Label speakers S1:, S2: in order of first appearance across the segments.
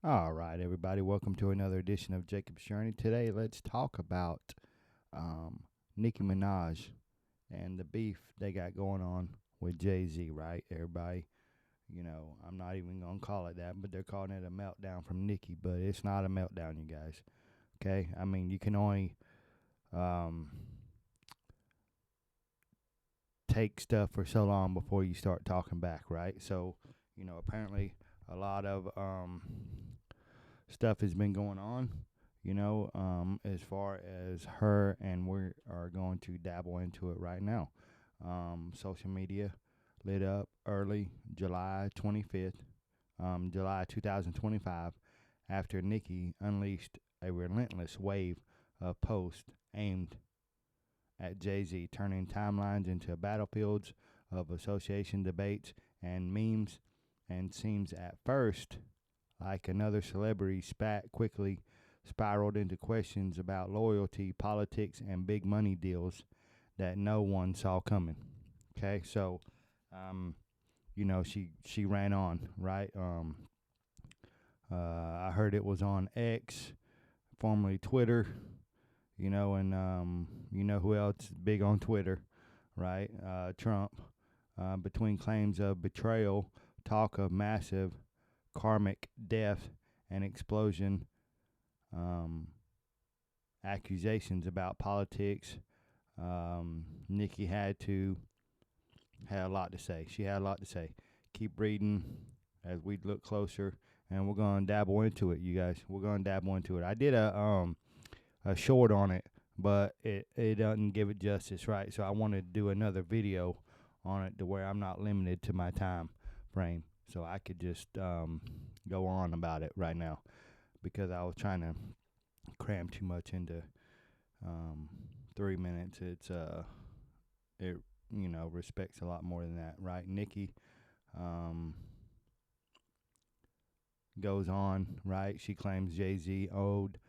S1: All right, everybody, welcome to another edition of Jacob's Journey. Today, let's talk about um, Nicki Minaj and the beef they got going on with Jay Z, right? Everybody, I'm not even going to call it that, but they're calling it a meltdown from Nicki, but it's not a meltdown, you guys. Okay? I mean, you can only um, take stuff for so long before you start talking back, right? So, apparently a lot of stuff has been going on, as far as her, and we are going to dabble into it right now. Social media lit up early July 25th, July 2025, after Nicki unleashed a relentless wave of posts aimed at Jay Z, turning timelines into battlefields of association debates and memes, and seems at first like another celebrity spat quickly spiraled into questions about loyalty, politics, and big money deals that no one saw coming. Okay, so um, she ran on, right? I heard it was on X, formerly Twitter. And who else is big on Twitter, right? Trump. Between claims of betrayal, talk of massive karmic death, and explosion, um, accusations about politics. Nikki had a lot to say. She had a lot to say. Keep reading as we look closer, and we're gonna dabble into it, you guys. We're gonna dabble into it. I did a short on it, but it doesn't give it justice, right? So I want to do another video on it to where I'm not limited to my time frame, so I could just go on about it right now, because I was trying to cram too much into 3 minutes. It respects a lot more than that, right? Nikki um, goes on, right? She claims Jay-Z owed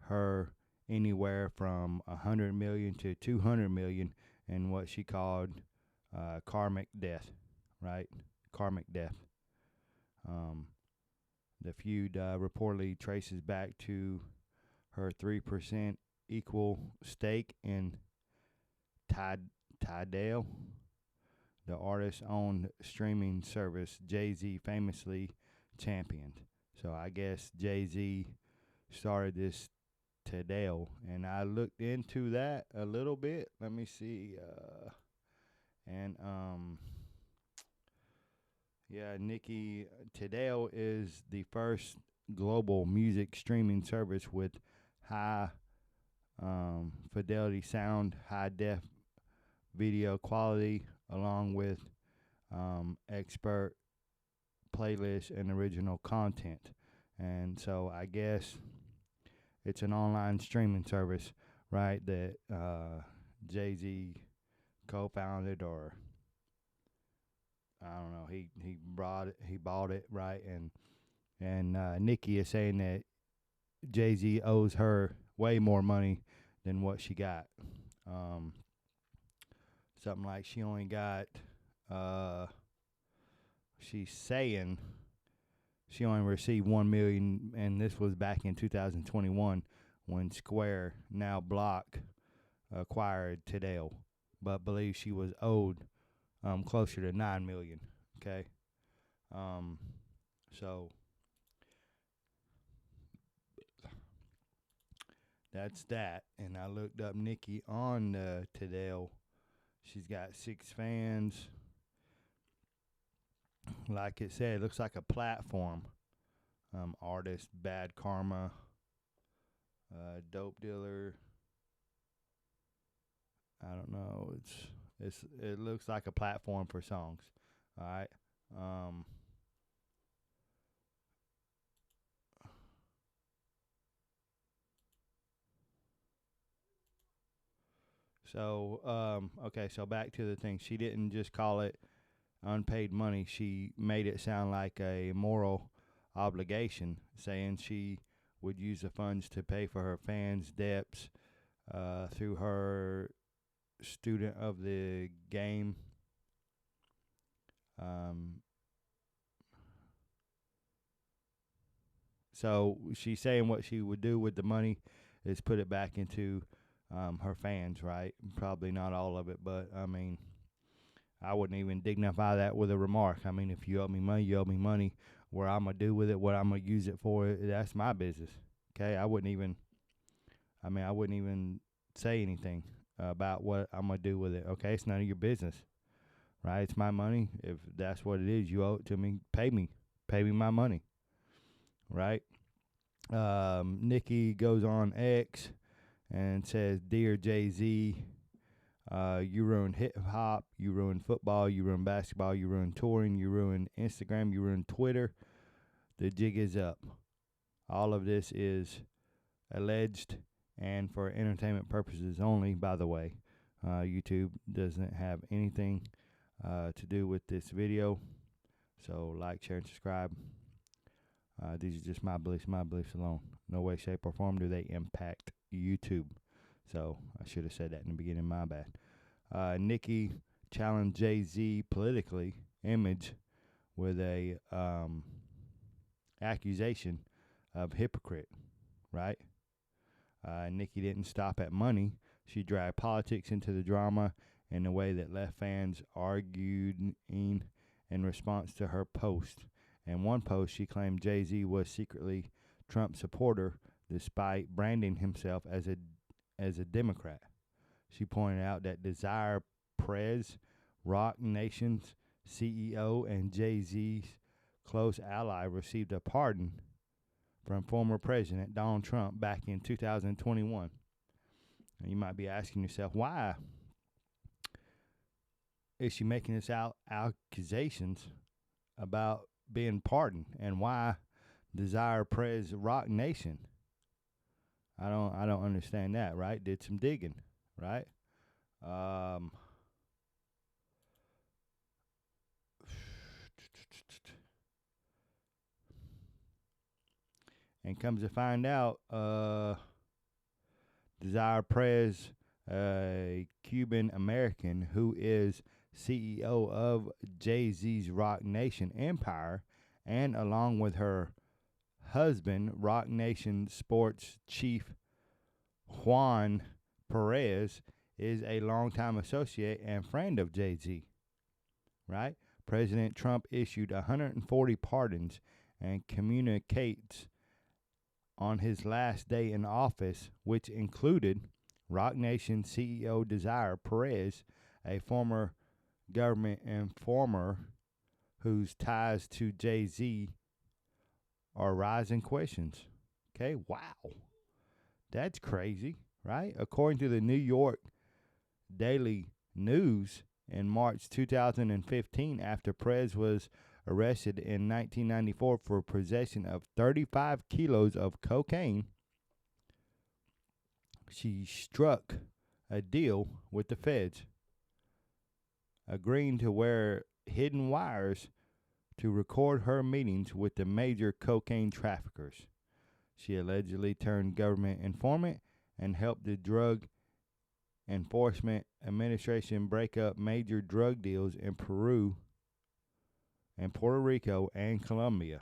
S1: her anywhere from 100 million to 200 million in what she called karmic death, right? Karmic death. Um, the feud reportedly traces back to her 3% equal stake in Tidal, the artist-owned streaming service Jay-Z famously championed. So I guess Jay-Z started this Tidal, and I looked into that a little bit. Let me see. And Yeah, Nikki, Tidal is the first global music streaming service with high fidelity sound, high def video quality, along with expert playlists and original content. And so I guess it's an online streaming service, right? That Jay Z co-founded, or I don't know. He bought it, right? And Nikki is saying that Jay Z owes her way more money than what she got. Um, Something like she only got. She's saying she only received 1 million, and this was back in 2021 when Square, now Block, acquired Tidal, but believes she was owed closer to 9 million. Okay, um, so that's that. And I looked up Nikki on Tidal. She's got 6 fans. Like it said, it looks like a platform. Artist, Bad Karma, Dope Dealer. I don't know. It looks like a platform for songs. All right. Um, okay. So back to the thing. She didn't just call it unpaid money. She made it sound like a moral obligation, saying she would use the funds to pay for her fans' debts through her student of the game. Um, So she's saying what she would do with the money is put it back into her fans, right? Probably not all of it, but I mean, I wouldn't even dignify that with a remark. I mean, if you owe me money, you owe me money. What I'm going to do with it, what I'm going to use it for, that's my business. Okay? I wouldn't even say anything about what I'm going to do with it. Okay? It's none of your business, right? It's my money. If that's what it is, you owe it to me. Pay me. Pay me my money, right? Nicki goes on X and says, "Dear Jay-Z, you ruined hip hop, you ruined football, you ruined basketball, you ruined touring, you ruined Instagram, you ruined Twitter. The jig is up. All of this is alleged and for entertainment purposes only, by the way. YouTube doesn't have anything to do with this video. So like, share, and subscribe. These are just my beliefs alone. No way, shape, or form do they impact YouTube. So I should have said that in the beginning, my bad. Nicki challenged Jay-Z politically image with a accusation of hypocrite, right? Nicki didn't stop at money. She dragged politics into the drama in a way that left fans arguing in response to her post. In one post, she claimed Jay-Z was secretly Trump supporter despite branding himself as a Democrat. She pointed out that Desire Perez, Rock Nation's CEO and Jay-Z's close ally, received a pardon from former President Donald Trump back in 2021. And you might be asking yourself, why is she making this accusations about being pardoned, and why Desire Perez Rock Nation? I don't understand that, right? Did some digging, right? And comes to find out, Desire Perez, a Cuban American who is CEO of Jay-Z's Rock Nation empire, and along with her husband, Rock Nation sports chief Juan Perez, is a longtime associate and friend of Jay-Z, right? President Trump issued 140 pardons and communicates on his last day in office, which included Rock Nation CEO Desire Perez, a former government informer whose ties to Jay-Z are rising questions. Okay, wow. That's crazy, right? According to the New York Daily News, in March 2015, after Perez was arrested in 1994 for possession of 35 kilos of cocaine, she struck a deal with the feds, agreeing to wear hidden wires to record her meetings with the major cocaine traffickers. She allegedly turned government informant and helped the Drug Enforcement Administration break up major drug deals in Peru and Puerto Rico and Colombia.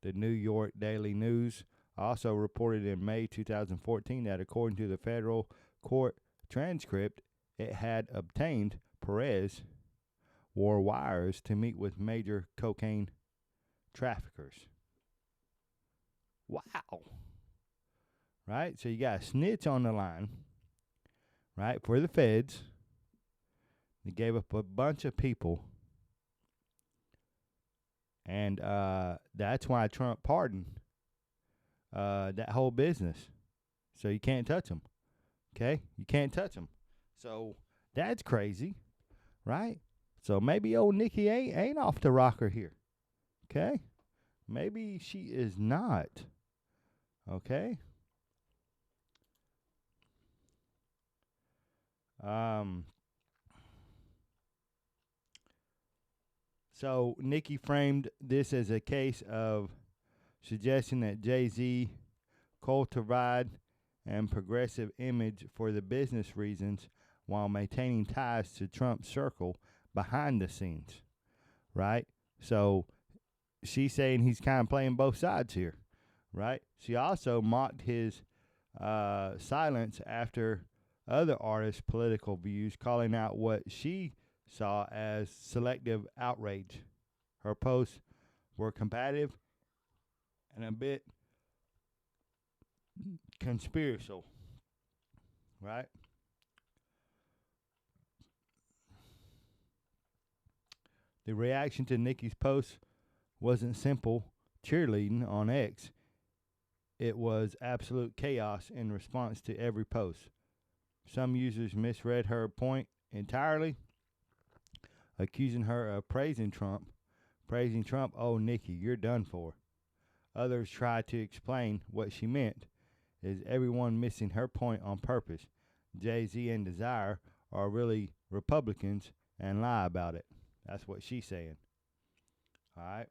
S1: The New York Daily News also reported in May 2014 that according to the federal court transcript it had obtained, Perez wore wires to meet with major cocaine traffickers. Wow. Right? So you got a snitch on the line, right, for the feds. They gave up a bunch of people. And that's why Trump pardoned that whole business. So you can't touch them. Okay? You can't touch them. So that's crazy, right? So maybe old Nicki ain't off the rocker here. Okay? Maybe she is not. Okay? So Nicki framed this as a case of suggesting that Jay-Z cultivated and progressive image for the business reasons while maintaining ties to Trump's circle behind the scenes, right? So she's saying he's kind of playing both sides here, right? She also mocked his silence after other artists' political views, calling out what she saw as selective outrage. Her posts were combative and a bit conspiratorial, right? The reaction to Nicki's post wasn't simple cheerleading on X. It was absolute chaos in response to every post. Some users misread her point entirely, accusing her of praising Trump. Praising Trump, oh, Nicki, you're done for. Others tried to explain what she meant. Is everyone missing her point on purpose? Jay-Z and Desire are really Republicans and lie about it. That's what she's saying. All right.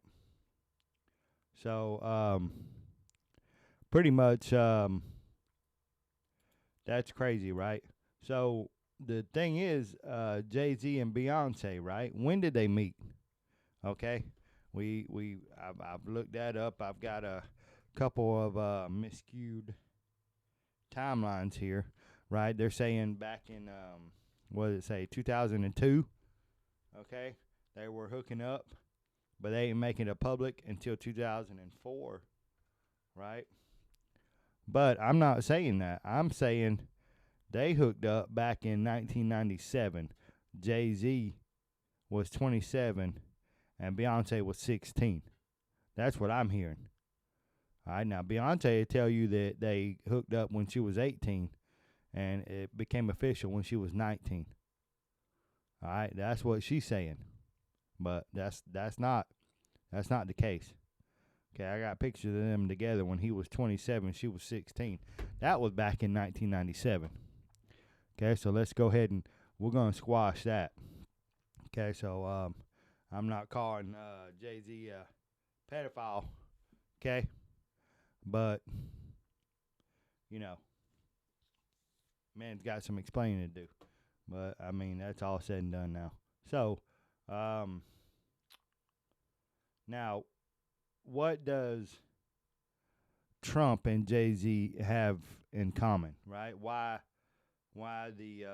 S1: So, pretty much, that's crazy, right? So the thing is, Jay-Z and Beyonce, right? When did they meet? Okay, I've looked that up. I've got a couple of miscued timelines here, right? They're saying back in what did it say, 2002? Okay, they were hooking up, but they ain't making it public until 2004, right? But I'm not saying that. I'm saying they hooked up back in 1997. Jay-Z was 27 and Beyonce was 16. That's what I'm hearing. All right, now Beyonce will tell you that they hooked up when she was 18 and it became official when she was 19. All right, that's what she's saying. But that's not the case. Okay, I got pictures of them together when he was 27, she was 16. That was back in 1997. Okay, so let's go ahead and we're going to squash that. Okay, so I'm not calling Jay-Z a pedophile, okay? But, you know, man's got some explaining to do. But, I mean, that's all said and done now. So, now, what does Trump and Jay-Z have in common, right? Why the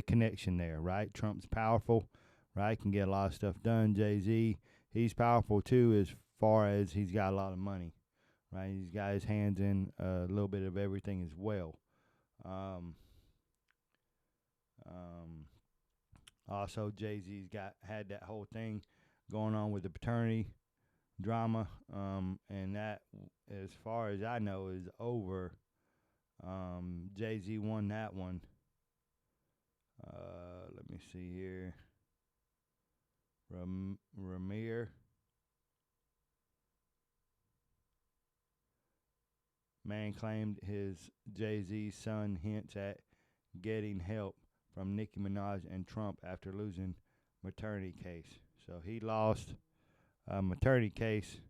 S1: connection there, right? Trump's powerful, right? Can get a lot of stuff done. Jay-Z, he's powerful too as far as he's got a lot of money, right? He's got his hands in a little bit of everything as well. Also, Jay-Z's had that whole thing going on with the paternity drama, and that, as far as I know, is over. Jay-Z won that one. Let me see here. Ramir. Man claimed his Jay-Z's son hints at getting help from Nicki Minaj and Trump after losing maternity case. So he lost a maternity case.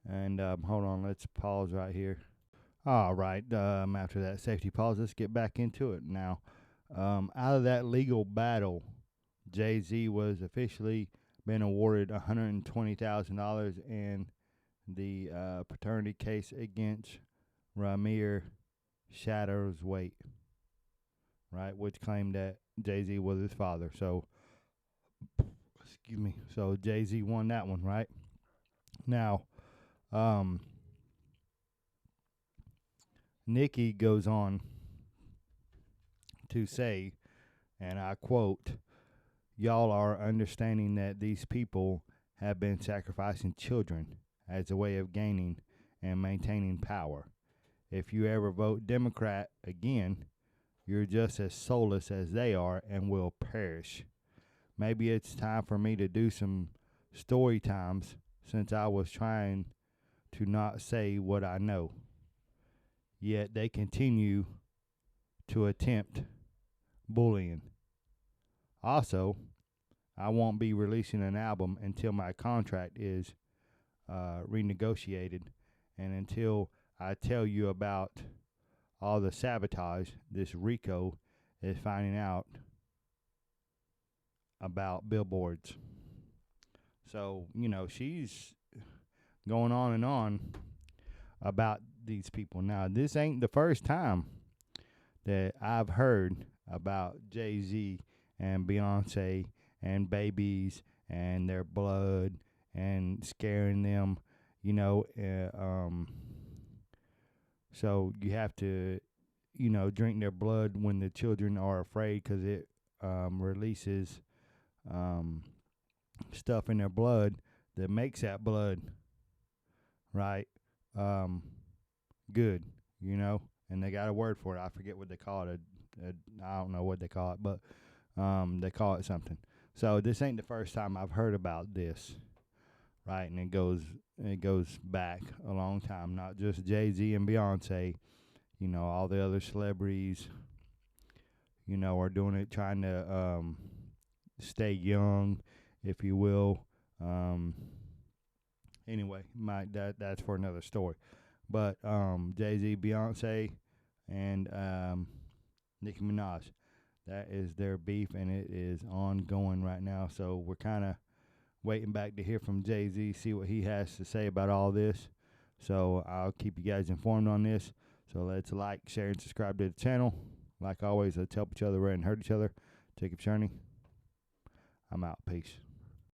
S1: And hold on, let's pause right here. All right, after that safety pause, let's get back into it now. Out of that legal battle, Jay-Z was officially been awarded $120,000 in the paternity case against Ramir Shadowswaite, right, which claimed that Jay-Z was his father. So, excuse me. So Jay-Z won that one, right? Now, Nicki goes on to say, and I quote, "Y'all are understanding that these people have been sacrificing children as a way of gaining and maintaining power. If you ever vote Democrat again, you're just as soulless as they are and will perish. Maybe it's time for me to do some story times since I was trying to not say what I know. Yet they continue to attempt bullying. Also, I won't be releasing an album until my contract is renegotiated and until I tell you about all the sabotage this Rico is finding out about billboards." So, she's going on and on about these people. Now, this ain't the first time that I've heard about Jay-Z and Beyonce and babies and their blood and scaring them, you know. So you have to, drink their blood when the children are afraid because it releases um, stuff in their blood that makes that blood, right? Um, good, and they got a word for it. I forget what they call it. I don't know what they call it, but they call it something. So this ain't the first time I've heard about this, right? And it goes back a long time. Not just Jay-Z and Beyonce. All the other celebrities, are doing it, trying to stay young, if you will. Anyway, that's for another story. But Jay-Z, Beyonce, and Nicki Minaj, that is their beef, and it is ongoing right now. So we're kind of waiting back to hear from Jay-Z, see what he has to say about all this. So I'll keep you guys informed on this. So let's like, share, and subscribe to the channel. Like always, let's help each other and hurt each other. Jacob Cherney, I'm out. Peace.